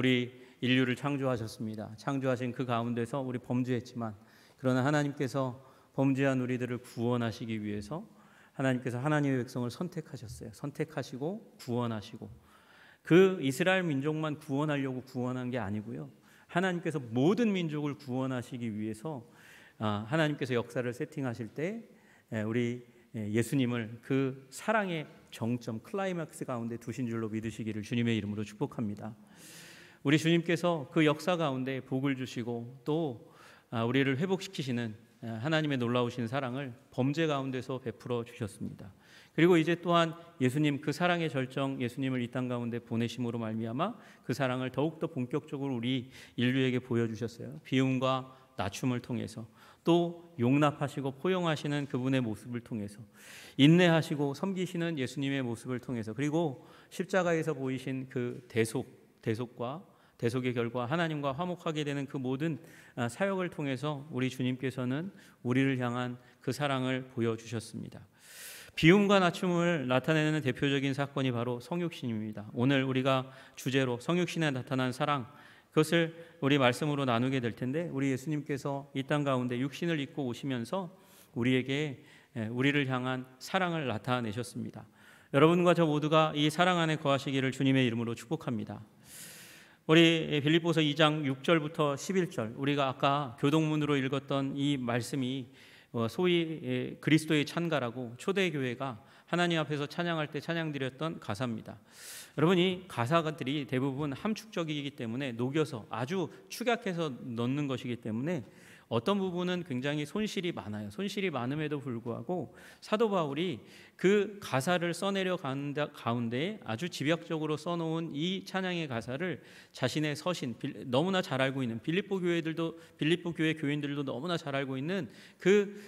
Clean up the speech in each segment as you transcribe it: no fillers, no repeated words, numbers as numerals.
우리 인류를 창조하셨습니다. 창조하신 그 가운데서 우리 범죄했지만 그러나 하나님께서 범죄한 우리들을 구원하시기 위해서 하나님께서 하나님의 백성을 선택하셨어요. 선택하시고 구원하시고 그 이스라엘 민족만 구원하려고 구원한 게 아니고요. 하나님께서 모든 민족을 구원하시기 위해서 하나님께서 역사를 세팅하실 때 우리 예수님을 그 사랑의 정점 클라이맥스 가운데 두신 줄로 믿으시기를 주님의 이름으로 축복합니다. 우리 주님께서 그 역사 가운데 복을 주시고 또 우리를 회복시키시는 하나님의 놀라우신 사랑을 범죄 가운데서 베풀어 주셨습니다. 그리고 이제 또한 예수님 그 사랑의 절정 예수님을 이 땅 가운데 보내심으로 말미암아 그 사랑을 더욱더 본격적으로 우리 인류에게 보여주셨어요. 비움과 낮춤을 통해서 또 용납하시고 포용하시는 그분의 모습을 통해서 인내하시고 섬기시는 예수님의 모습을 통해서 그리고 십자가에서 보이신 그 대속의 결과 하나님과 화목하게 되는 그 모든 사역을 통해서 우리 주님께서는 우리를 향한 그 사랑을 보여주셨습니다. 비움과 낮춤을 나타내는 대표적인 사건이 바로 성육신입니다. 오늘 우리가 주제로 성육신에 나타난 사랑 그것을 우리 말씀으로 나누게 될 텐데 우리 예수님께서 이 땅 가운데 육신을 입고 오시면서 우리를 향한 사랑을 나타내셨습니다. 여러분과 저 모두가 이 사랑 안에 거하시기를 주님의 이름으로 축복합니다. 우리 빌립보서 2장 6절부터 11절 우리가 아까 교동문으로 읽었던 이 말씀이 소위 그리스도의 찬가라고 초대교회가 하나님 앞에서 찬양할 때 찬양드렸던 가사입니다. 여러분 이 가사들이 대부분 함축적이기 때문에 녹여서 아주 축약해서 넣는 것이기 때문에 어떤 부분은 굉장히 손실이 많아요. 손실이 많음에도 불구하고 사도 바울이 그 가사를 써내려 가운데 아주 집약적으로 써놓은 이 찬양의 가사를 자신의 서신 너무나 잘 알고 있는 빌립보 교회 교인들도 너무나 잘 알고 있는 그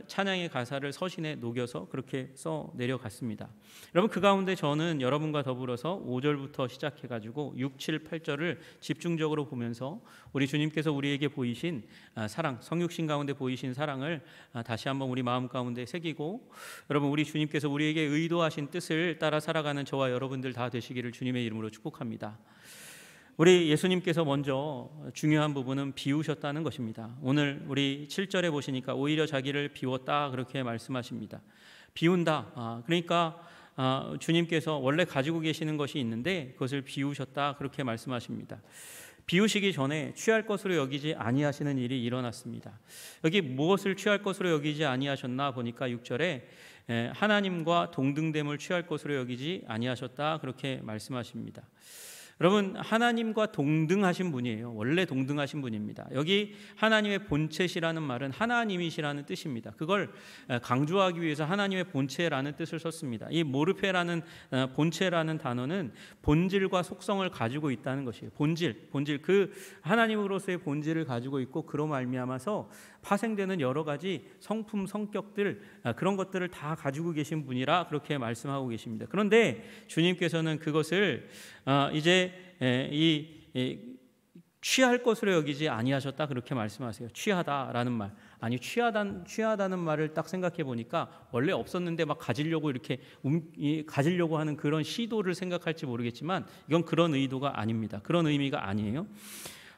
찬양의 가사를 서신에 녹여서 그렇게 써내려갔습니다. 여러분 그 가운데 저는 여러분과 더불어서 5절부터 시작해가지고 6, 7, 8절을 집중적으로 보면서 우리 주님께서 우리에게 보이신 사랑 성육신 가운데 보이신 사랑을 다시 한번 우리 마음 가운데 새기고 여러분 우리 주님께서 우리에게 의도하신 뜻을 따라 살아가는 저와 여러분들 다 되시기를 주님의 이름으로 축복합니다. 우리 예수님께서 먼저 중요한 부분은 비우셨다는 것입니다. 오늘 우리 7절에 보시니까 오히려 자기를 비웠다 그렇게 말씀하십니다. 비운다 그러니까 주님께서 원래 가지고 계시는 것이 있는데 그것을 비우셨다 그렇게 말씀하십니다. 비우시기 전에 취할 것으로 여기지 아니하시는 일이 일어났습니다. 여기 무엇을 취할 것으로 여기지 아니하셨나 보니까 6절에 하나님과 동등됨을 취할 것으로 여기지 아니하셨다 그렇게 말씀하십니다. 여러분 하나님과 동등하신 분이에요. 원래 동등하신 분입니다. 여기 하나님의 본체시라는 말은 하나님이시라는 뜻입니다. 그걸 강조하기 위해서 하나님의 본체라는 뜻을 썼습니다. 이 모르페라는 본체라는 단어는 본질과 속성을 가지고 있다는 것이에요. 본질 그 하나님으로서의 본질을 가지고 있고 그로 말미암아서 파생되는 여러 가지 성품 성격들 그런 것들을 다 가지고 계신 분이라 그렇게 말씀하고 계십니다. 그런데 주님께서는 그것을 이제 취할 것으로 여기지 아니하셨다 그렇게 말씀하세요. 취하다라는 말 아니 취하다는 말을 딱 생각해 보니까 원래 없었는데 막 가지려고 이렇게 가지려고 하는 그런 시도를 생각할지 모르겠지만 이건 그런 의도가 아닙니다. 그런 의미가 아니에요.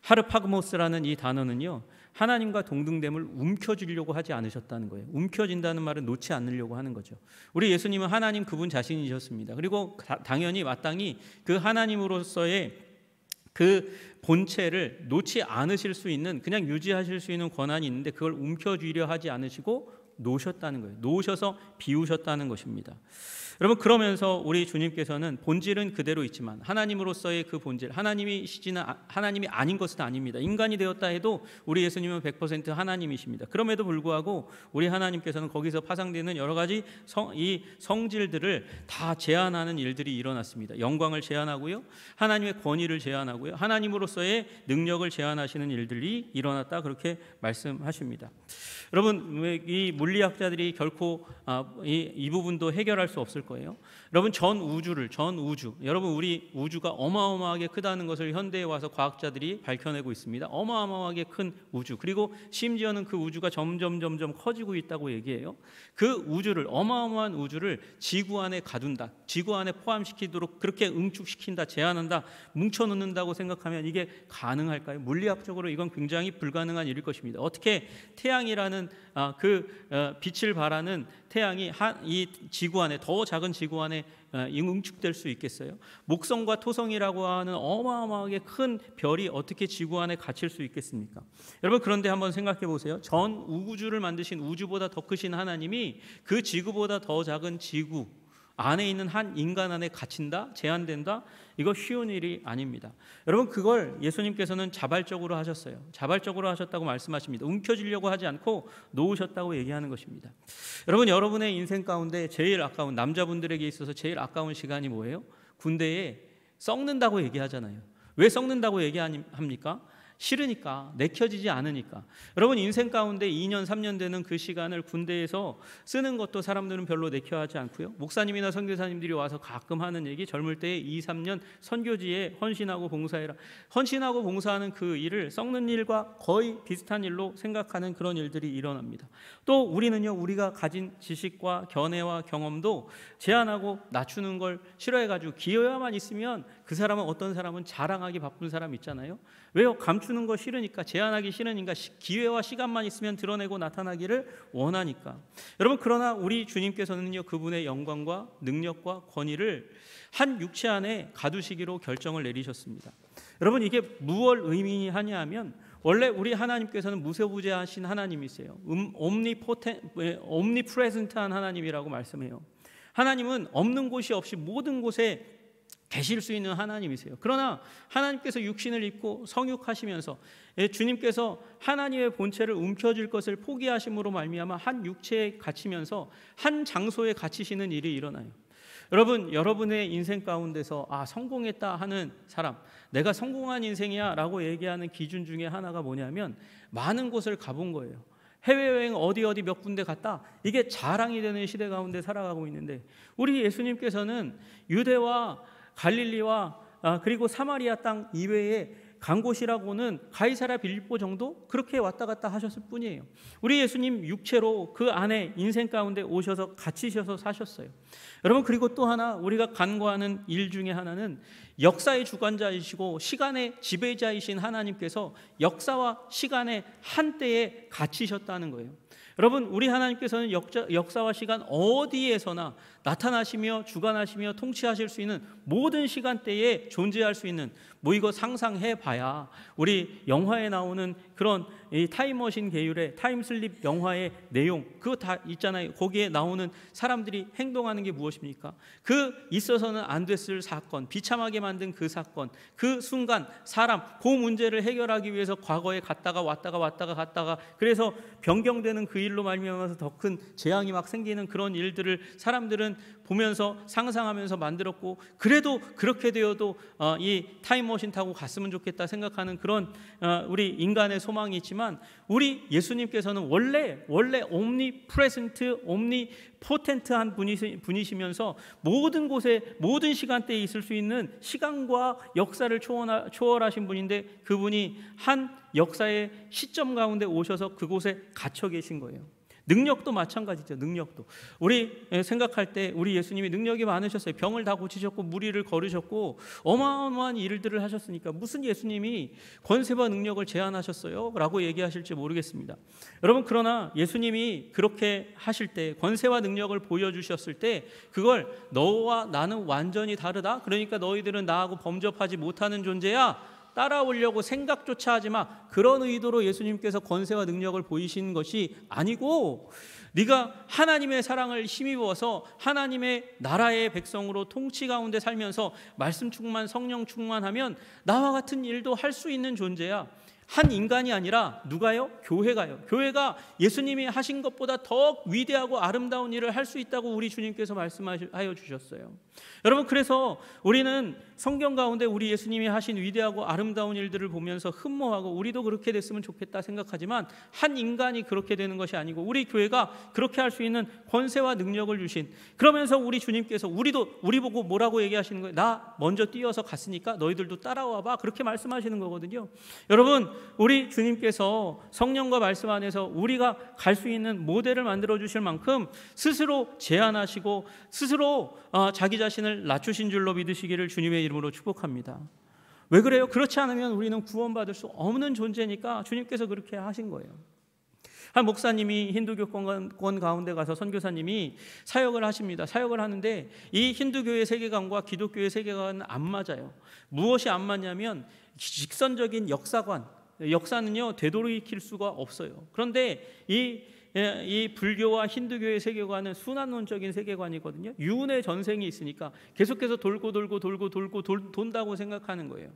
하르파그모스라는 이 단어는요 하나님과 동등됨을 움켜쥐려고 하지 않으셨다는 거예요. 움켜진다는 말은 놓지 않으려고 하는 거죠. 우리 예수님은 하나님 그분 자신이셨습니다. 그리고 당연히 마땅히 그 하나님으로서의 그 본체를 놓지 않으실 수 있는 그냥 유지하실 수 있는 권한이 있는데 그걸 움켜쥐려 하지 않으시고 놓으셨다는 거예요. 놓으셔서 비우셨다는 것입니다. 여러분 그러면서 우리 주님께서는 본질은 그대로 있지만 하나님으로서의 그 본질 하나님이 아닌 것은 아닙니다. 인간이 되었다 해도 우리 예수님은 100% 하나님이십니다. 그럼에도 불구하고 우리 하나님께서는 거기서 파생되는 여러 가지 이 성질들을 다 제한하는 일들이 일어났습니다. 영광을 제한하고요. 하나님의 권위를 제한하고요. 하나님으로서의 능력을 제한하시는 일들이 일어났다 그렇게 말씀하십니다. 여러분 이 물리학자들이 결코 이 부분도 해결할 수 없을 거예요. 여러분, 전 우주, 여러분 우리 우주가 어마어마하게 크다는 것을 현대에 와서 과학자들이 밝혀내고 있습니다. 어마어마하게 큰 우주, 그리고 심지어는 그 우주가 점점 커지고 있다고 얘기해요. 그 우주를, 어마어마한 우주를 지구 안에 가둔다, 지구 안에 포함시키도록 그렇게 응축시킨다, 제한한다, 뭉쳐놓는다고 생각하면 이게 가능할까요? 물리학적으로 이건 굉장히 불가능한 일일 것입니다. 어떻게 태양이라는 빛을 발하는 태양이 이 지구 안에, 더 작은 지구 안에 응축될 수 있겠어요? 목성과 토성이라고 하는 어마어마하게 큰 별이 어떻게 지구 안에 갇힐 수 있겠습니까? 여러분, 그런데 한번 생각해 보세요. 전 우주를 만드신, 우주보다 더 크신 하나님이 그 지구보다 더 작은 지구 안에 있는 한 인간 안에 갇힌다? 제한된다? 이거 쉬운 일이 아닙니다. 여러분, 그걸 예수님께서는 자발적으로 하셨어요. 자발적으로 하셨다고 말씀하십니다. 움켜쥐려고 하지 않고 놓으셨다고 얘기하는 것입니다. 여러분, 여러분의 인생 가운데 제일 아까운, 남자분들에게 있어서 제일 아까운 시간이 뭐예요? 군대에 썩는다고 얘기하잖아요. 왜 썩는다고 얘기합니까? 싫으니까, 내켜지지 않으니까. 여러분, 인생 가운데 2년 3년 되는 그 시간을 군대에서 쓰는 것도 사람들은 별로 내켜하지 않고요. 목사님이나 선교사님들이 와서 가끔 하는 얘기, 젊을 때에 2, 3년 선교지에 헌신하고 봉사해라. 헌신하고 봉사하는 그 일을 썩는 일과 거의 비슷한 일로 생각하는 그런 일들이 일어납니다. 또 우리는요, 우리가 가진 지식과 견해와 경험도 제한하고 낮추는 걸 싫어해가지고 기회만 있으면 그 사람은, 어떤 사람은 자랑하기 바쁜 사람 있잖아요. 왜요? 감추는 거 싫으니까, 제한하기 싫으니까, 기회와 시간만 있으면 드러내고 나타나기를 원하니까. 여러분, 그러나 우리 주님께서는요, 그분의 영광과 능력과 권위를 한 육체 안에 가두시기로 결정을 내리셨습니다. 여러분, 이게 무엇 의미하냐 하면, 원래 우리 하나님께서는 무소부재하신 하나님이세요. 옴니프레젠트한 하나님이라고 말씀해요. 하나님은 없는 곳이 없이 모든 곳에 계실 수 있는 하나님이세요. 그러나 하나님께서 육신을 입고 성육하시면서 주님께서 하나님의 본체를 움켜쥘 것을 포기하심으로 말미암아 한 육체에 갇히면서 한 장소에 갇히시는 일이 일어나요. 여러분, 여러분의 인생 가운데서 성공했다 하는 사람, 내가 성공한 인생이야 라고 얘기하는 기준 중에 하나가 뭐냐면, 많은 곳을 가본 거예요. 해외여행 어디 몇 군데 갔다, 이게 자랑이 되는 시대 가운데 살아가고 있는데, 우리 예수님께서는 유대와 갈릴리와 그리고 사마리아 땅 이외에 간 곳이라고는 가이사랴 빌립보 정도 그렇게 왔다 갔다 하셨을 뿐이에요. 우리 예수님 육체로 그 안에 인생 가운데 오셔서 갇히셔서 사셨어요. 여러분, 그리고 또 하나 우리가 간구하는 일 중에 하나는, 역사의 주관자이시고 시간의 지배자이신 하나님께서 역사와 시간의 한때에 갇히셨다는 거예요. 여러분, 우리 하나님께서는 역사와 시간 어디에서나 나타나시며 주관하시며 통치하실 수 있는 모든 시간대에 존재할 수 있는, 이거 상상해 봐야 우리 영화에 나오는 그런 이 타임머신 계율의 타임슬립 영화의 내용, 그거 다 있잖아요. 거기에 나오는 사람들이 행동하는 게 무엇입니까? 그 있어서는 안 됐을 사건, 비참하게 만든 그 사건, 그 순간 사람, 그 문제를 해결하기 위해서 과거에 갔다가 갔다가 그래서 변경되는 그 일로 말미암아서 더 큰 재앙이 막 생기는 그런 일들을 사람들은 보면서 상상하면서 만들었고, 그래도 그렇게 되어도 이 타임머신 타고 갔으면 좋겠다 생각하는 그런 우리 인간의 소망이 있지만, 우리 예수님께서는 원래 옴니프레젠트, 옴니포텐트한 분이시면서 모든 곳에 모든 시간대에 있을 수 있는 시간과 역사를 초월하신 분인데, 그분이 한 역사의 시점 가운데 오셔서 그곳에 갇혀 계신 거예요. 능력도 마찬가지죠. 능력도 우리 생각할 때 우리 예수님이 능력이 많으셨어요. 병을 다 고치셨고 무리를 거르셨고 어마어마한 일들을 하셨으니까 무슨 예수님이 권세와 능력을 제한하셨어요? 라고 얘기하실지 모르겠습니다. 여러분, 그러나 예수님이 그렇게 하실 때, 권세와 능력을 보여주셨을 때, 그걸 너와 나는 완전히 다르다, 그러니까 너희들은 나하고 범접하지 못하는 존재야, 따라오려고 생각조차 하지 마, 그런 의도로 예수님께서 권세와 능력을 보이신 것이 아니고, 네가 하나님의 사랑을 힘입어서 하나님의 나라의 백성으로 통치 가운데 살면서 말씀 충만, 성령 충만하면 나와 같은 일도 할 수 있는 존재야. 한 인간이 아니라 누가요? 교회가요. 교회가 예수님이 하신 것보다 더 위대하고 아름다운 일을 할 수 있다고 우리 주님께서 말씀하여 주셨어요. 여러분, 그래서 우리는 성경 가운데 우리 예수님이 하신 위대하고 아름다운 일들을 보면서 흠모하고 우리도 그렇게 됐으면 좋겠다 생각하지만, 한 인간이 그렇게 되는 것이 아니고 우리 교회가 그렇게 할 수 있는 권세와 능력을 주신, 그러면서 우리 주님께서 우리 보고 뭐라고 얘기하시는 거예요? 나 먼저 뛰어서 갔으니까 너희들도 따라와 봐, 그렇게 말씀하시는 거거든요. 여러분, 우리 주님께서 성령과 말씀 안에서 우리가 갈 수 있는 모델을 만들어 주실 만큼 스스로 제안하시고 스스로 자기 자신을 낮추신 줄로 믿으시기를 주님의 이름으로 축복합니다. 왜 그래요? 그렇지 않으면 우리는 구원받을 수 없는 존재니까 주님께서 그렇게 하신 거예요. 한 목사님이 힌두교권 가운데 가서 선교사님이 사역을 하십니다. 사역을 하는데 이 힌두교의 세계관과 기독교의 세계관은 안 맞아요. 무엇이 안 맞냐면 직선적인 역사는요 되돌이킬 수가 없어요. 그런데 이 불교와 힌두교의 세계관은 순환론적인 세계관이거든요. 유운의 전생이 있으니까 계속해서 돌고 돈다고 생각하는 거예요.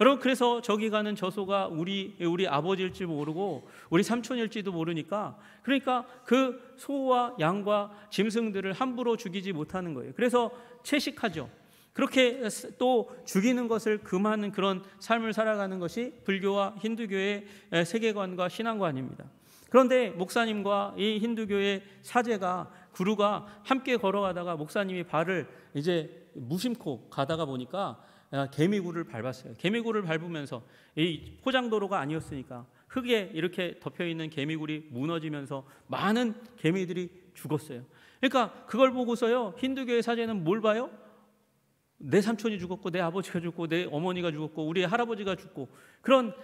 여러분, 그래서 저기 가는 저소가 우리 아버지일지 모르고 우리 삼촌일지도 모르니까, 그러니까 그 소와 양과 짐승들을 함부로 죽이지 못하는 거예요. 그래서 채식하죠. 그렇게 또 죽이는 것을 금하는 그런 삶을 살아가는 것이 불교와 힌두교의 세계관과 신앙관입니다. 그런데 목사님과 이 힌두교의 사제가, 구루가 함께 걸어가다가 목사님이 발을 이제 무심코 가다가 보니까 개미굴을 밟았어요. 개미굴을 밟으면서 이 포장도로가 아니었으니까 흙에 이렇게 덮여있는 개미굴이 무너지면서 많은 개미들이 죽었어요. 그러니까 그걸 보고서요 힌두교의 사제는 뭘 봐요? 내 삼촌이 죽었고 내 아버지가 죽고 내 어머니가 죽었고 우리 할아버지가 죽고, 그런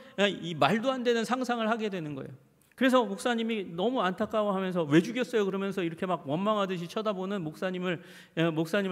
이 말도 안 되는 상상을 하게 되는 거예요. 그래서 목사님이 너무 안타까워하면서 왜 죽였어요? 그러면서 이렇게 막 원망하듯이 쳐다보는 목사님을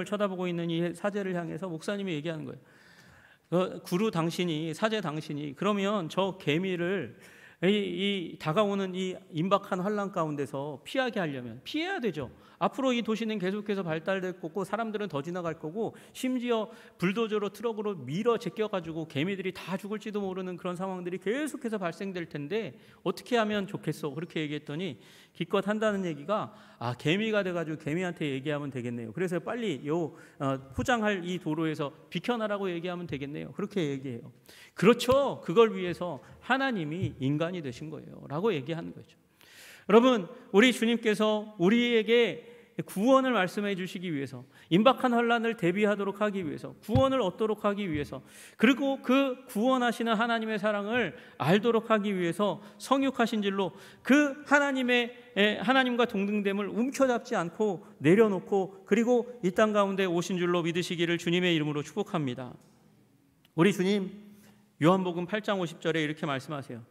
쳐다보고 있는 이 사제를 향해서 목사님이 얘기하는 거예요. 구루 당신이, 사제 당신이 그러면 저 개미를 이 다가오는 이 임박한 환란 가운데서 피하게 하려면 피해야 되죠. 앞으로 이 도시는 계속해서 발달될 거고 사람들은 더 지나갈 거고 심지어 불도저로 트럭으로 밀어 제껴가지고 개미들이 다 죽을지도 모르는 그런 상황들이 계속해서 발생될 텐데 어떻게 하면 좋겠어? 그렇게 얘기했더니 기껏 한다는 얘기가 개미가 돼가지고 개미한테 얘기하면 되겠네요. 그래서 빨리 포장할 이 도로에서 비켜나라고 얘기하면 되겠네요. 그렇게 얘기해요. 그렇죠. 그걸 위해서 하나님이 인간이 되신 거예요 라고 얘기하는 거죠. 여러분, 우리 주님께서 우리에게 구원을 말씀해 주시기 위해서, 임박한 환란을 대비하도록 하기 위해서, 구원을 얻도록 하기 위해서, 그리고 그 구원하시는 하나님의 사랑을 알도록 하기 위해서 성육하신 줄로 그 하나님과 동등됨을 움켜잡지 않고 내려놓고 그리고 이 땅 가운데 오신 줄로 믿으시기를 주님의 이름으로 축복합니다. 우리 주님 요한복음 8장 50절에 이렇게 말씀하세요.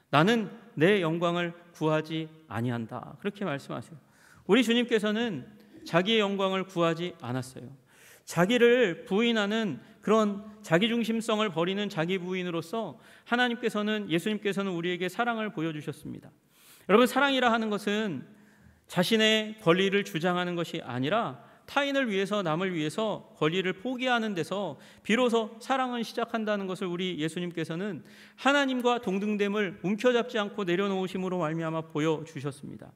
나는 내 영광을 구하지 아니한다. 그렇게 말씀하세요. 우리 주님께서는 자기의 영광을 구하지 않았어요. 자기를 부인하는 그런 자기중심성을 버리는 자기 부인으로서 예수님께서는 우리에게 사랑을 보여주셨습니다. 여러분, 사랑이라 하는 것은 자신의 권리를 주장하는 것이 아니라 타인을 위해서, 남을 위해서 권리를 포기하는 데서 비로소 사랑은 시작한다는 것을 우리 예수님께서는 하나님과 동등됨을 움켜잡지 않고 내려놓으심으로 말미암아 보여주셨습니다.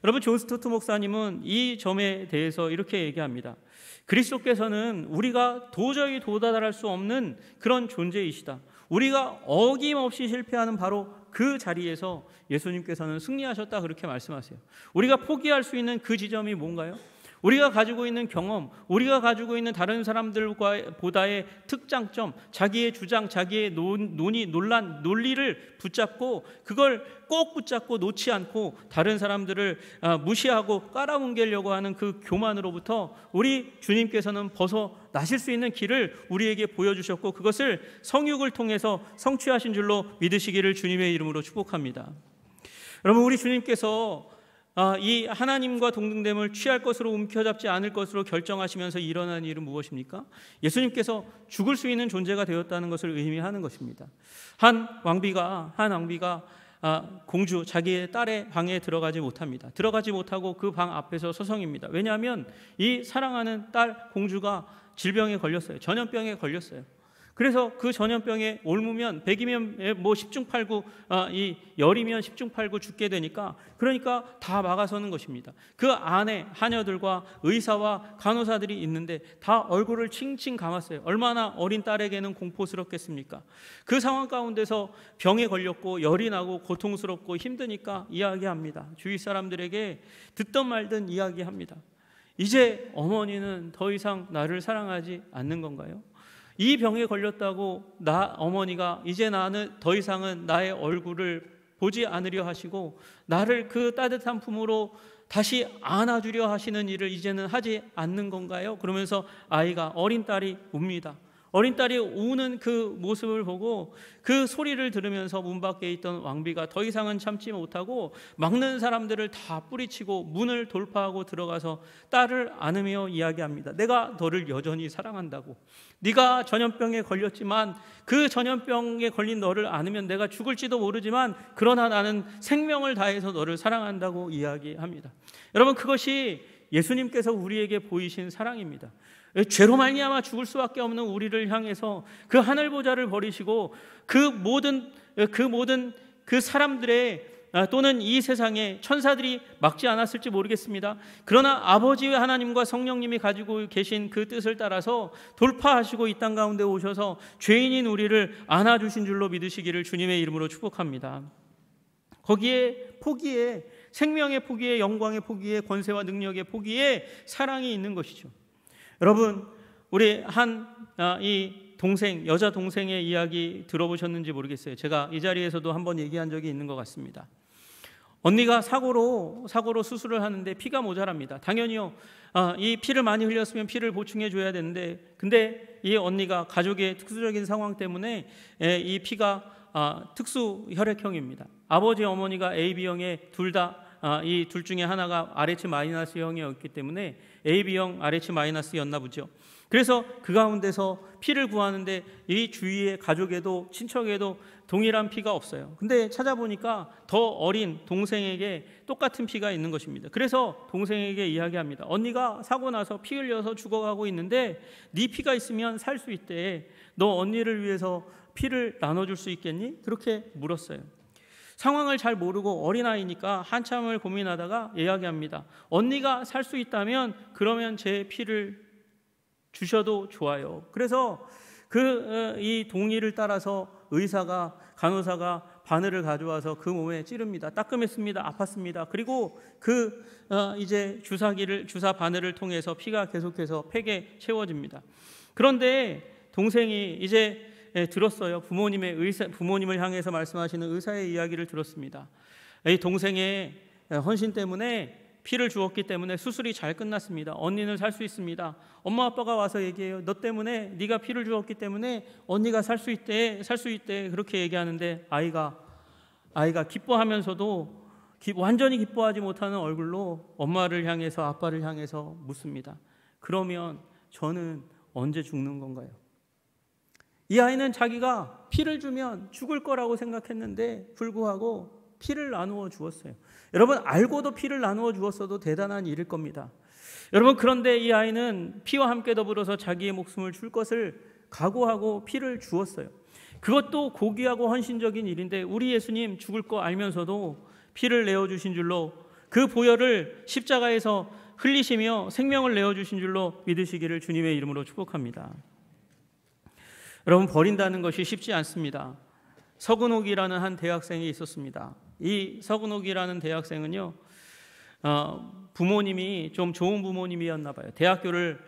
여러분, 존 스토트 목사님은 이 점에 대해서 이렇게 얘기합니다. 그리스도께서는 우리가 도저히 도달할 수 없는 그런 존재이시다. 우리가 어김없이 실패하는 바로 그 자리에서 예수님께서는 승리하셨다, 그렇게 말씀하세요. 우리가 포기할 수 있는 그 지점이 뭔가요? 우리가 가지고 있는 경험, 우리가 가지고 있는 다른 사람들보다의 특장점, 자기의 주장, 자기의 논리를 붙잡고 그걸 꼭 붙잡고 놓지 않고 다른 사람들을 무시하고 깔아뭉개려고 하는 그 교만으로부터 우리 주님께서는 벗어나실 수 있는 길을 우리에게 보여주셨고, 그것을 성육을 통해서 성취하신 줄로 믿으시기를 주님의 이름으로 축복합니다. 여러분, 우리 주님께서 이 하나님과 동등됨을 취할 것으로 움켜잡지 않을 것으로 결정하시면서 일어난 일은 무엇입니까? 예수님께서 죽을 수 있는 존재가 되었다는 것을 의미하는 것입니다. 한 왕비가 공주, 자기의 딸의 방에 들어가지 못합니다. 들어가지 못하고 그 방 앞에서 서성입니다. 왜냐하면 이 사랑하는 딸 공주가 질병에 걸렸어요. 전염병에 걸렸어요. 그래서 그 전염병에 옮으면 100이면 뭐 10중 8구, 이 열이면 10중 8구 죽게 되니까, 그러니까 다 막아서는 것입니다. 그 안에 하녀들과 의사와 간호사들이 있는데 다 얼굴을 칭칭 감았어요. 얼마나 어린 딸에게는 공포스럽겠습니까? 그 상황 가운데서 병에 걸렸고 열이 나고 고통스럽고 힘드니까 이야기합니다. 주위 사람들에게 듣던 말든 이야기합니다. 이제 어머니는 더 이상 나를 사랑하지 않는 건가요? 이 병에 걸렸다고 어머니가 이제 나는 더 이상은 나의 얼굴을 보지 않으려 하시고 나를 그 따뜻한 품으로 다시 안아주려 하시는 일을 이제는 하지 않는 건가요? 그러면서 아이가, 어린 딸이 웁니다. 어린 딸이 우는 그 모습을 보고 그 소리를 들으면서 문 밖에 있던 왕비가 더 이상은 참지 못하고 막는 사람들을 다 뿌리치고 문을 돌파하고 들어가서 딸을 안으며 이야기합니다. 내가 너를 여전히 사랑한다고. 네가 전염병에 걸렸지만 그 전염병에 걸린 너를 안으면 내가 죽을지도 모르지만 그러나 나는 생명을 다해서 너를 사랑한다고 이야기합니다. 여러분, 그것이 예수님께서 우리에게 보이신 사랑입니다. 죄로 말미암아 죽을 수밖에 없는 우리를 향해서 그 하늘 보좌를 버리시고 그 모든 그 사람들의 또는 이 세상에 천사들이 막지 않았을지 모르겠습니다. 그러나 아버지 하나님과 성령님이 가지고 계신 그 뜻을 따라서 돌파하시고 이 땅 가운데 오셔서 죄인인 우리를 안아주신 줄로 믿으시기를 주님의 이름으로 축복합니다. 거기에 포기에, 생명의 포기에, 영광의 포기에, 권세와 능력의 포기에 사랑이 있는 것이죠. 여러분, 우리 이 동생, 여자 동생의 이야기 들어보셨는지 모르겠어요. 제가 이 자리에서도 한번 얘기한 적이 있는 것 같습니다. 언니가 사고로 수술을 하는데 피가 모자랍니다. 당연히요, 이 피를 많이 흘렸으면 피를 보충해 줘야 되는데, 근데 이 언니가 가족의 특수적인 상황 때문에 이 피가 특수 혈액형입니다. 아버지, 어머니가 AB형에 이 둘 중에 하나가 RH 마이너스형이었기 때문에 AB형 RH 마이너스였나 보죠. 그래서 그 가운데서 피를 구하는데 이 주위의 가족에도 친척에도 동일한 피가 없어요. 근데 찾아보니까 더 어린 동생에게 똑같은 피가 있는 것입니다. 그래서 동생에게 이야기합니다. 언니가 사고 나서 피 흘려서 죽어가고 있는데 네 피가 있으면 살 수 있대. 너 언니를 위해서 피를 나눠줄 수 있겠니? 그렇게 물었어요. 상황을 잘 모르고 어린아이니까 한참을 고민하다가 이야기합니다. 언니가 살 수 있다면 그러면 제 피를 주셔도 좋아요. 그래서 이 동의를 따라서 의사가, 간호사가 바늘을 가져와서 그 몸에 찌릅니다. 따끔했습니다. 아팠습니다. 그리고 이제 주사 바늘을 통해서 피가 계속해서 팩에 채워집니다. 그런데 동생이 이제 들었어요. 부모님을 향해서 말씀하시는 의사의 이야기를 들었습니다. 이 동생의 헌신 때문에 피를 주었기 때문에 수술이 잘 끝났습니다. 언니는 살 수 있습니다. 엄마 아빠가 와서 얘기해요. 너 때문에, 네가 피를 주었기 때문에 언니가 살 수 있대. 그렇게 얘기하는데 아이가 기뻐하면서도 완전히 기뻐하지 못하는 얼굴로 엄마를 향해서, 아빠를 향해서 묻습니다. 그러면 저는 언제 죽는 건가요? 이 아이는 자기가 피를 주면 죽을 거라고 생각했는데 불구하고 피를 나누어 주었어요. 여러분, 알고도 피를 나누어 주었어도 대단한 일일 겁니다. 여러분, 그런데 이 아이는 피와 함께 더불어서 자기의 목숨을 줄 것을 각오하고 피를 주었어요. 그것도 고귀하고 헌신적인 일인데 우리 예수님 죽을 거 알면서도 피를 내어주신 줄로, 그 보혈을 십자가에서 흘리시며 생명을 내어주신 줄로 믿으시기를 주님의 이름으로 축복합니다. 여러분, 버린다는 것이 쉽지 않습니다. 서근옥이라는 한 대학생이 있었습니다. 이 서근옥이라는 대학생은요, 부모님이 좀 좋은 부모님이었나 봐요. 대학교를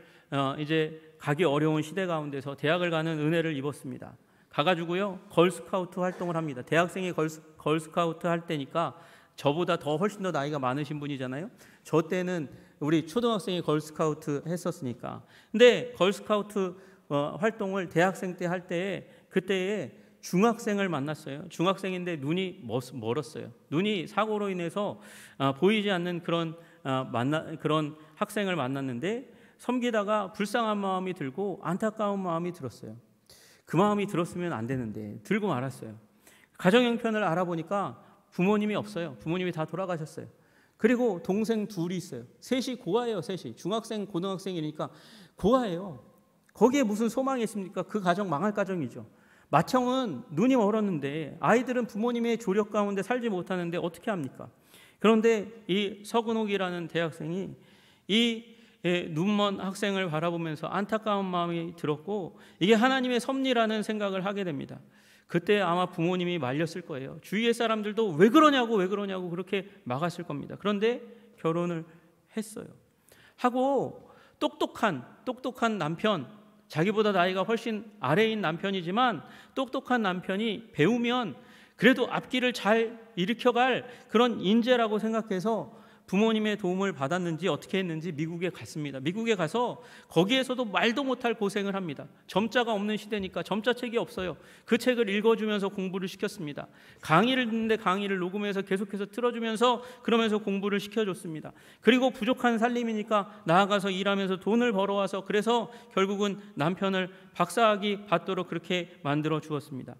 이제 가기 어려운 시대 가운데서 대학을 가는 은혜를 입었습니다. 가가지고요, 걸스카우트 활동을 합니다. 대학생이 걸스카우트 할 때니까 저보다 훨씬 더 나이가 많으신 분이잖아요. 저 때는 우리 초등학생이 걸스카우트 했었으니까. 근데 걸스카우트 활동을 대학생 때 할 때에, 그때에 중학생을 만났어요. 중학생인데 눈이 멀었어요. 눈이 사고로 인해서 보이지 않는 그런 학생을 만났는데 섬기다가 불쌍한 마음이 들고 안타까운 마음이 들었어요. 그 마음이 들었으면 안 되는데 들고 말았어요. 가정 형편을 알아보니까 부모님이 없어요. 부모님이 다 돌아가셨어요. 그리고 동생 둘이 있어요. 셋이 고아예요. 셋이 중학생, 고등학생이니까 고아예요. 거기에 무슨 소망이 있습니까? 그 가정 망할 가정이죠. 맏형은 눈이 멀었는데 아이들은 부모님의 조력 가운데 살지 못하는데 어떻게 합니까? 그런데 이 서근옥이라는 대학생이 이 눈먼 학생을 바라보면서 안타까운 마음이 들었고, 이게 하나님의 섭리라는 생각을 하게 됩니다. 그때 아마 부모님이 말렸을 거예요. 주위의 사람들도 왜 그러냐고 그렇게 막았을 겁니다. 그런데 결혼을 했어요. 하고 똑똑한 남편, 자기보다 나이가 훨씬 아래인 남편이지만 똑똑한 남편이 배우면 그래도 앞길을 잘 일으켜갈 그런 인재라고 생각해서 부모님의 도움을 받았는지 어떻게 했는지 미국에 갔습니다. 미국에 가서 거기에서도 말도 못할 고생을 합니다. 점자가 없는 시대니까 점자책이 없어요. 그 책을 읽어주면서 공부를 시켰습니다. 강의를 듣는데 강의를 녹음해서 계속해서 틀어주면서 그러면서 공부를 시켜줬습니다. 그리고 부족한 살림이니까 나아가서 일하면서 돈을 벌어와서 그래서 결국은 남편을 박사학위 받도록 그렇게 만들어 주었습니다.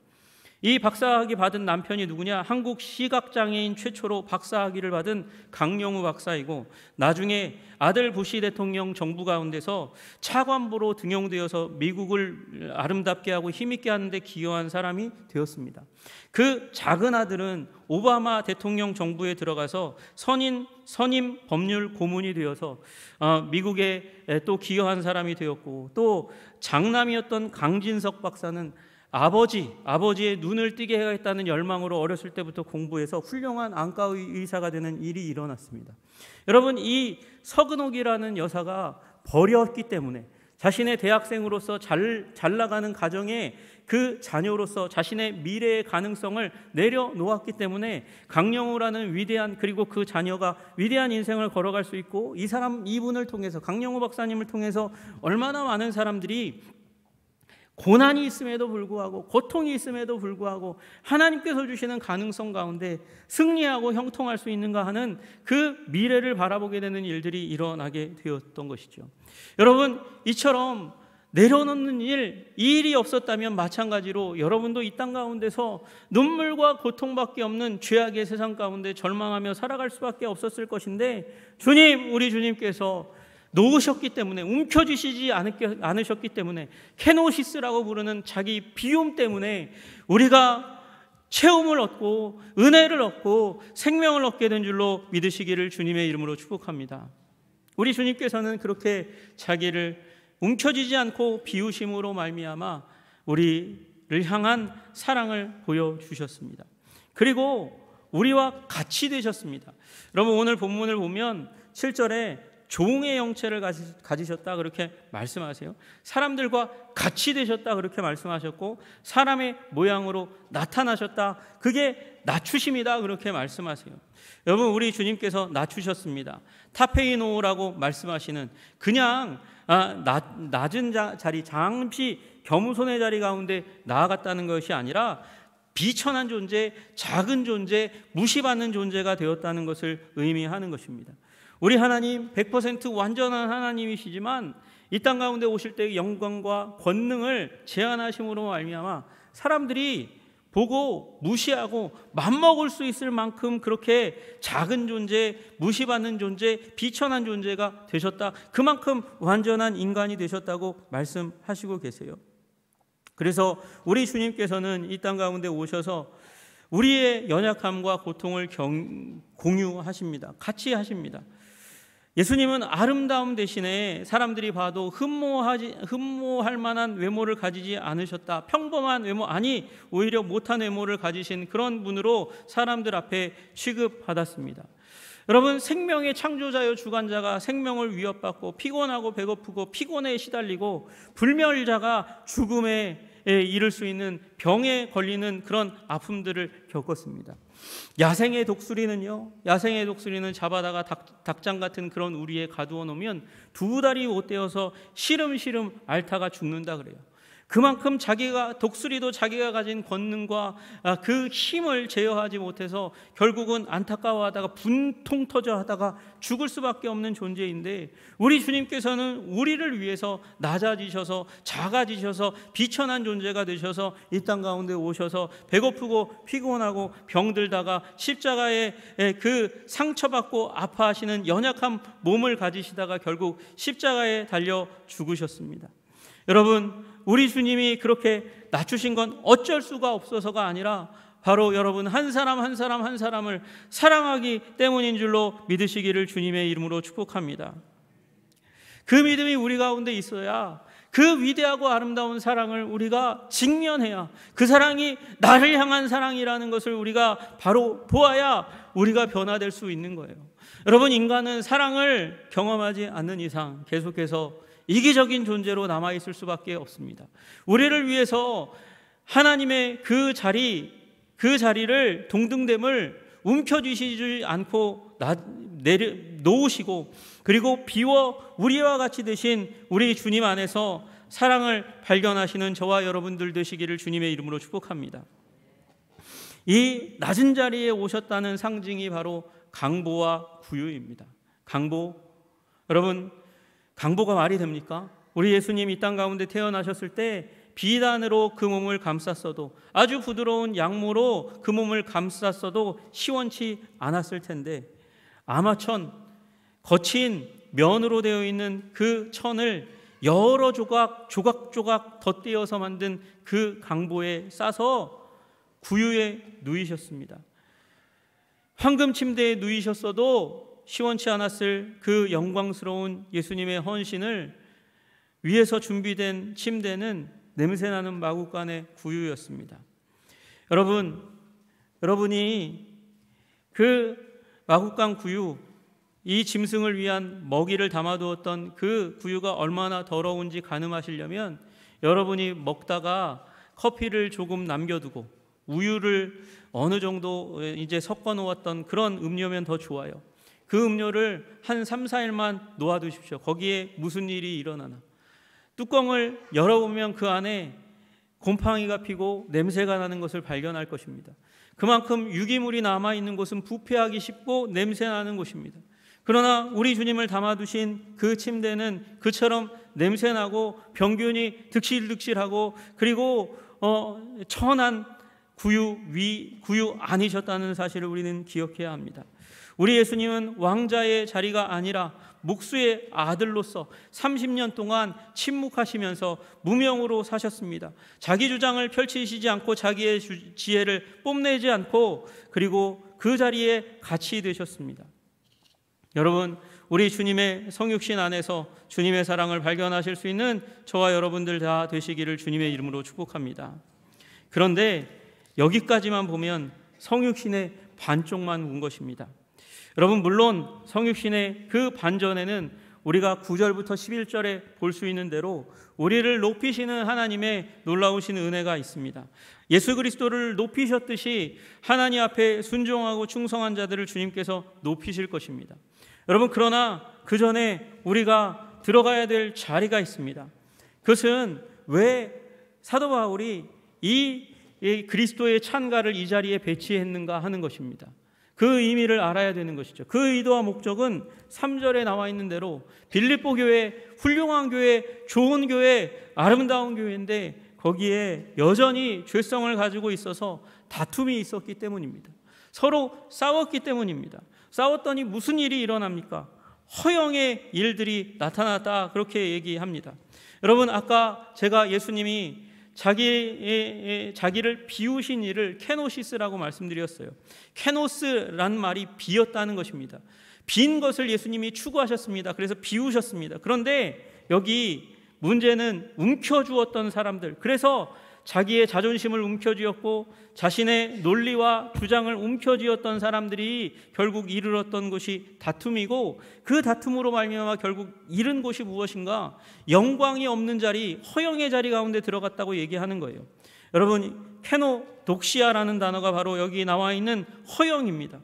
이 박사학위 받은 남편이 누구냐? 한국 시각장애인 최초로 박사학위를 받은 강영우 박사이고, 나중에 아들 부시 대통령 정부 가운데서 차관보로 등용되어서 미국을 아름답게 하고 힘있게 하는 데 기여한 사람이 되었습니다. 그 작은 아들은 오바마 대통령 정부에 들어가서 선임 법률 고문이 되어서 미국에 또 기여한 사람이 되었고, 또 장남이었던 강진석 박사는 아버지의 눈을 띄게 해야겠다는 열망으로 어렸을 때부터 공부해서 훌륭한 안과 의사가 되는 일이 일어났습니다. 여러분, 이 서근옥이라는 여사가 버렸기 때문에, 자신의 대학생으로서 잘 나가는 가정의 그 자녀로서 자신의 미래의 가능성을 내려놓았기 때문에 강영우라는 위대한, 그리고 그 자녀가 위대한 인생을 걸어갈 수 있고, 이분을 통해서, 강영우 박사님을 통해서 얼마나 많은 사람들이 고난이 있음에도 불구하고, 고통이 있음에도 불구하고 하나님께서 주시는 가능성 가운데 승리하고 형통할 수 있는가 하는 그 미래를 바라보게 되는 일들이 일어나게 되었던 것이죠. 여러분, 이처럼 내려놓는 이 일이 없었다면 마찬가지로 여러분도 이 땅 가운데서 눈물과 고통밖에 없는 죄악의 세상 가운데 절망하며 살아갈 수밖에 없었을 것인데, 우리 주님께서 놓으셨기 때문에, 움켜쥐시지 않으셨기 때문에, 케노시스라고 부르는 자기 비움 때문에 우리가 체험을 얻고 은혜를 얻고 생명을 얻게 된 줄로 믿으시기를 주님의 이름으로 축복합니다. 우리 주님께서는 그렇게 자기를 움켜쥐지 않고 비우심으로 말미암아 우리를 향한 사랑을 보여주셨습니다. 그리고 우리와 같이 되셨습니다. 여러분, 오늘 본문을 보면 7절에 종의 형체를 가지셨다 그렇게 말씀하세요. 사람들과 같이 되셨다 그렇게 말씀하셨고, 사람의 모양으로 나타나셨다, 그게 낮추심이다 그렇게 말씀하세요. 여러분, 우리 주님께서 낮추셨습니다. 타페이노라고 말씀하시는, 그냥 낮은 자리, 잠시 겸손의 자리 가운데 나아갔다는 것이 아니라 비천한 존재, 작은 존재, 무시받는 존재가 되었다는 것을 의미하는 것입니다. 우리 하나님 100% 완전한 하나님이시지만 이 땅 가운데 오실 때의 영광과 권능을 제한하심으로 말미암아 사람들이 보고 무시하고 맘먹을 수 있을 만큼 그렇게 작은 존재, 무시받는 존재, 비천한 존재가 되셨다, 그만큼 완전한 인간이 되셨다고 말씀하시고 계세요. 그래서 우리 주님께서는 이 땅 가운데 오셔서 우리의 연약함과 고통을 공유하십니다. 같이 하십니다. 예수님은 아름다움 대신에 사람들이 봐도 흠모할 만한 외모를 가지지 않으셨다. 평범한 외모, 아니 오히려 못한 외모를 가지신 그런 분으로 사람들 앞에 취급받았습니다. 여러분, 생명의 창조자여 주관자가 생명을 위협받고 피곤하고 배고프고 피곤에 시달리고 불멸자가 죽음에 이를 수 있는 병에 걸리는 그런 아픔들을 겪었습니다. 야생의 독수리는 잡아다가 닭장 같은 그런 우리에 가두어 놓으면 2달이 못 되어서 시름시름 앓다가 죽는다 그래요. 그만큼 독수리도 자기가 가진 권능과 그 힘을 제어하지 못해서 결국은 안타까워하다가 분통 터져 하다가 죽을 수밖에 없는 존재인데, 우리 주님께서는 우리를 위해서 낮아지셔서 작아지셔서 비천한 존재가 되셔서 이 땅 가운데 오셔서 배고프고 피곤하고 병들다가 십자가에 그 상처받고 아파하시는 연약한 몸을 가지시다가 결국 십자가에 달려 죽으셨습니다. 여러분, 우리 주님이 그렇게 낮추신 건 어쩔 수가 없어서가 아니라 바로 여러분 한 사람 한 사람 한 사람을 사랑하기 때문인 줄로 믿으시기를 주님의 이름으로 축복합니다. 그 믿음이 우리 가운데 있어야 그 위대하고 아름다운 사랑을 우리가 직면해야, 그 사랑이 나를 향한 사랑이라는 것을 우리가 바로 보아야 우리가 변화될 수 있는 거예요. 여러분, 인간은 사랑을 경험하지 않는 이상 계속해서 이기적인 존재로 남아있을 수밖에 없습니다. 우리를 위해서 하나님의 그 자리를 동등됨을 움켜쥐시지 않고 놓으시고, 그리고 비워 우리와 같이 되신 우리 주님 안에서 사랑을 발견하시는 저와 여러분들 되시기를 주님의 이름으로 축복합니다. 이 낮은 자리에 오셨다는 상징이 바로 강보와 구유입니다. 강보, 여러분, 강보가 말이 됩니까? 우리 예수님 이 땅 가운데 태어나셨을 때 비단으로 그 몸을 감쌌어도, 아주 부드러운 양모로 그 몸을 감쌌어도 시원치 않았을 텐데, 아마천, 거친 면으로 되어 있는 그 천을 여러 조각조각 덧대어서 만든 그 강보에 싸서 구유에 누이셨습니다. 황금 침대에 누이셨어도 시원치 않았을 그 영광스러운 예수님의 헌신을 위해서 준비된 침대는 냄새나는 마구간의 구유였습니다. 여러분이 그 마구간 구유, 이 짐승을 위한 먹이를 담아두었던 그 구유가 얼마나 더러운지 가늠하시려면 여러분이 먹다가 커피를 조금 남겨두고 우유를 어느 정도 이제 섞어 놓았던 그런 음료면 더 좋아요. 그 음료를 한 3, 4일만 놓아두십시오. 거기에 무슨 일이 일어나나. 뚜껑을 열어보면 그 안에 곰팡이가 피고 냄새가 나는 것을 발견할 것입니다. 그만큼 유기물이 남아있는 곳은 부패하기 쉽고 냄새나는 곳입니다. 그러나 우리 주님을 담아두신 그 침대는 그처럼 냄새나고 병균이 득실득실하고, 그리고 천한 구유 아니셨다는 사실을 우리는 기억해야 합니다. 우리 예수님은 왕자의 자리가 아니라 목수의 아들로서 30년 동안 침묵하시면서 무명으로 사셨습니다. 자기 주장을 펼치시지 않고 자기의 지혜를 뽐내지 않고, 그리고 그 자리에 같이 되셨습니다. 여러분, 우리 주님의 성육신 안에서 주님의 사랑을 발견하실 수 있는 저와 여러분들 다 되시기를 주님의 이름으로 축복합니다. 그런데 여기까지만 보면 성육신의 반쪽만 온 것입니다. 여러분, 물론 성육신의 그 반전에는 우리가 9절부터 11절에 볼 수 있는 대로 우리를 높이시는 하나님의 놀라우신 은혜가 있습니다. 예수 그리스도를 높이셨듯이 하나님 앞에 순종하고 충성한 자들을 주님께서 높이실 것입니다. 여러분, 그러나 그 전에 우리가 들어가야 될 자리가 있습니다. 그것은 왜 사도 바울이 이 그리스도의 찬가를 이 자리에 배치했는가 하는 것입니다. 그 의미를 알아야 되는 것이죠. 그 의도와 목적은 3절에 나와 있는 대로 빌립보 교회, 훌륭한 교회, 좋은 교회, 아름다운 교회인데 거기에 여전히 죄성을 가지고 있어서 다툼이 있었기 때문입니다. 서로 싸웠기 때문입니다. 싸웠더니 무슨 일이 일어납니까? 허영의 일들이 나타났다, 그렇게 얘기합니다. 여러분, 아까 제가 예수님이 자기를 비우신 일을 케노시스라고 말씀드렸어요. 케노스란 말이 비었다는 것입니다. 빈 것을 예수님이 추구하셨습니다. 그래서 비우셨습니다. 그런데 여기 문제는 움켜주었던 사람들, 그래서 자기의 자존심을 움켜쥐었고 자신의 논리와 주장을 움켜쥐었던 사람들이 결국 이르렀던 것이 다툼이고, 그 다툼으로 말미암아 결국 잃은 것이 무엇인가? 영광이 없는 자리, 허영의 자리 가운데 들어갔다고 얘기하는 거예요. 여러분, 케노독시아라는 단어가 바로 여기 나와 있는 허영입니다.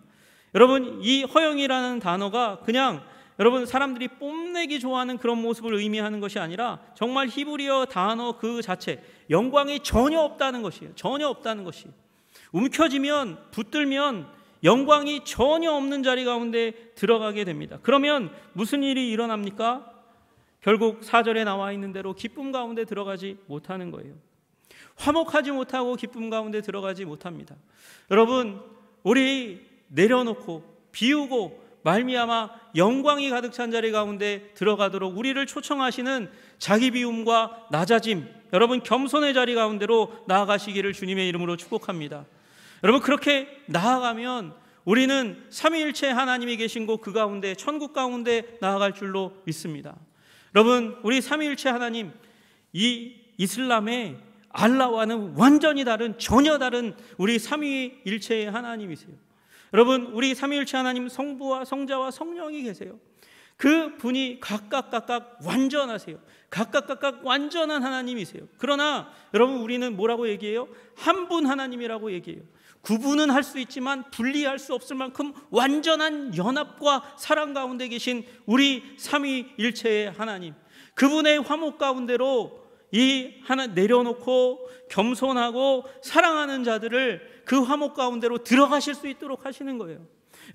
여러분, 이 허영이라는 단어가 그냥 여러분 사람들이 뽐내기 좋아하는 그런 모습을 의미하는 것이 아니라 정말 히브리어 단어 그 자체, 영광이 전혀 없다는 것이에요. 전혀 없다는 것이. 움켜쥐면, 붙들면 영광이 전혀 없는 자리 가운데 들어가게 됩니다. 그러면 무슨 일이 일어납니까? 결국 4절에 나와 있는 대로 기쁨 가운데 들어가지 못하는 거예요. 화목하지 못하고 기쁨 가운데 들어가지 못합니다. 여러분, 우리 내려놓고 비우고 말미암아 영광이 가득 찬 자리 가운데 들어가도록 우리를 초청하시는 자기 비움과 낮아짐, 여러분 겸손의 자리 가운데로 나아가시기를 주님의 이름으로 축복합니다. 여러분 그렇게 나아가면 우리는 삼위일체 하나님이 계신 곳 그 가운데 천국 가운데 나아갈 줄로 믿습니다. 여러분 우리 삼위일체 하나님, 이 이슬람의 알라와는 완전히 다른, 전혀 다른 우리 삼위일체의 하나님이세요. 여러분 우리 삼위일체 하나님, 성부와 성자와 성령이 계세요. 그 분이 각각 완전하세요. 각각 완전한 하나님이세요. 그러나 여러분 우리는 뭐라고 얘기해요? 한 분 하나님이라고 얘기해요. 구분은 할 수 있지만 분리할 수 없을 만큼 완전한 연합과 사랑 가운데 계신 우리 삼위일체의 하나님, 그분의 화목 가운데로 이 하나 내려놓고 겸손하고 사랑하는 자들을 그 화목 가운데로 들어가실 수 있도록 하시는 거예요.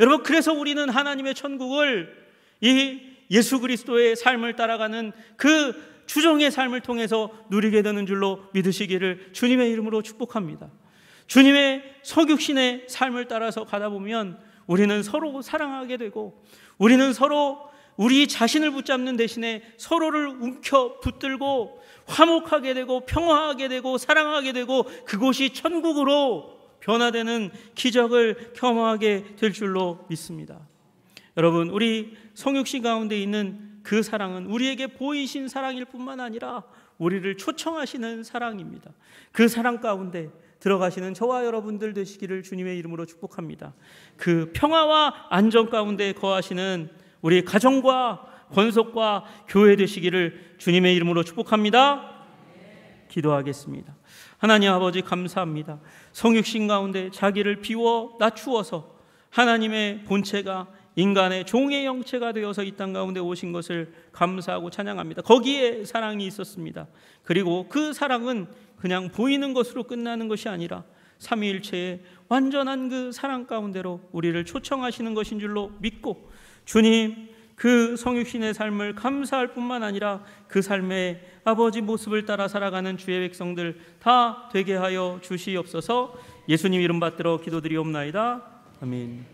여러분 그래서 우리는 하나님의 천국을 이 예수 그리스도의 삶을 따라가는 그 주정의 삶을 통해서 누리게 되는 줄로 믿으시기를 주님의 이름으로 축복합니다. 주님의 성육신의 삶을 따라서 가다 보면 우리는 서로 사랑하게 되고, 우리는 서로 우리 자신을 붙잡는 대신에 서로를 움켜 붙들고 화목하게 되고 평화하게 되고 사랑하게 되고 그곳이 천국으로 변화되는 기적을 경험하게 될 줄로 믿습니다. 여러분 우리 성육신 가운데 있는 그 사랑은 우리에게 보이신 사랑일 뿐만 아니라 우리를 초청하시는 사랑입니다. 그 사랑 가운데 들어가시는 저와 여러분들 되시기를 주님의 이름으로 축복합니다. 그 평화와 안정 가운데 거하시는 우리 가정과 권속과 교회 되시기를 주님의 이름으로 축복합니다. 기도하겠습니다. 하나님 아버지 감사합니다. 성육신 가운데 자기를 비워 낮추어서 하나님의 본체가 인간의 종의 형체가 되어서 이 땅 가운데 오신 것을 감사하고 찬양합니다. 거기에 사랑이 있었습니다. 그리고 그 사랑은 그냥 보이는 것으로 끝나는 것이 아니라 삼위일체의 완전한 그 사랑 가운데로 우리를 초청하시는 것인 줄로 믿고, 주님 그 성육신의 삶을 감사할 뿐만 아니라 그 삶의 아버지 모습을 따라 살아가는 주의 백성들 다 되게 하여 주시옵소서. 예수님 이름 받들어 기도드리옵나이다. 아멘.